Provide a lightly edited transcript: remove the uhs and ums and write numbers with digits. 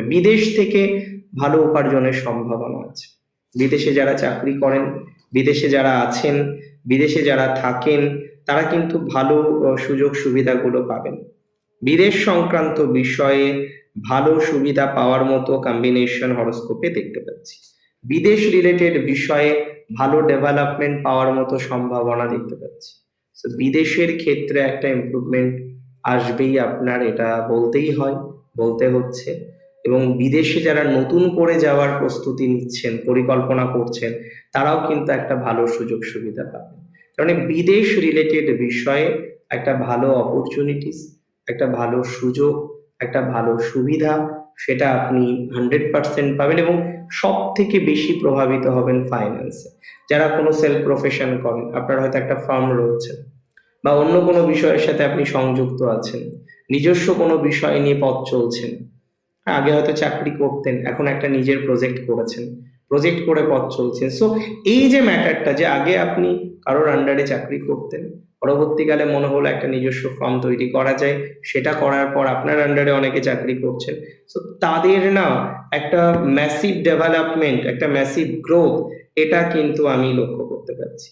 বিদেশ থেকে ভালো উপার্জনের সম্ভাবনা আছে। বিদেশে যারা চাকরি করেন, বিদেশে যারা আছেন, বিদেশে যারা থাকেন, তারা কিন্তু ভালো সুযোগ সুবিধাগুলো পাবেন। বিদেশ সংক্রান্ত বিষয়ে ভালো সুবিধা পাওয়ার মতো কম্বিনেশন হরোস্কোপে দেখতে পাচ্ছি। বিদেশ রিলেটেড বিষয়ে ভালো ডেভেলপমেন্ট পাওয়ার মতো সম্ভাবনা দেখতে পাচ্ছি। তো বিদেশের ক্ষেত্রে একটা ইমপ্রুভমেন্ট আসবেই আপনার, এটা বলতেই হয়, বলতে হচ্ছে। এবং বিদেশে যারা নতুন করে যাওয়ার প্রস্তুতি নিচ্ছেন, পরিকল্পনা করছেন, তারাও কিন্তু একটা ভালো সুযোগ সুবিধা পাবেন। কারণ বিদেশ রিলেটেড বিষয়ে একটা ভালো অপরচুনিটিস, একটা ভালো সুযোগ, একটা ভালো সুবিধা, সেটা আপনি 100% পাবেন। এবং সব থেকে বেশি প্রভাবিত হবেন ফাইন্যান্সে। যারা কোনো সেলফ প্রফেশন করেন, আপনার হয়তো একটা ফার্ম রয়েছে, বা অন্য কোনো বিষয়ের সাথে আপনি সংযুক্ত আছেন, নিজস্ব কোনো বিষয় নিয়ে পথ চলছেন। আগে হয়তো চাকরি করতেন, এখন একটা নিজের প্রজেক্ট করেছেন, প্রজেক্ট করে পথ চলছেন। সো এই যে ম্যাটারটা, যে আগে আপনি কারোর আন্ডারে চাকরি করতেন, পরবর্তীকালে মনে হলো একটা নিজস্ব ফার্ম তৈরি করা যায়, সেটা করার পর আপনার আন্ডারে অনেকে চাকরি করছেন। সো তাদের না একটা ম্যাসিভ ডেভেলপমেন্ট, একটা ম্যাসিভ গ্রোথ, এটা কিন্তু আমি লক্ষ্য করতে পারছি।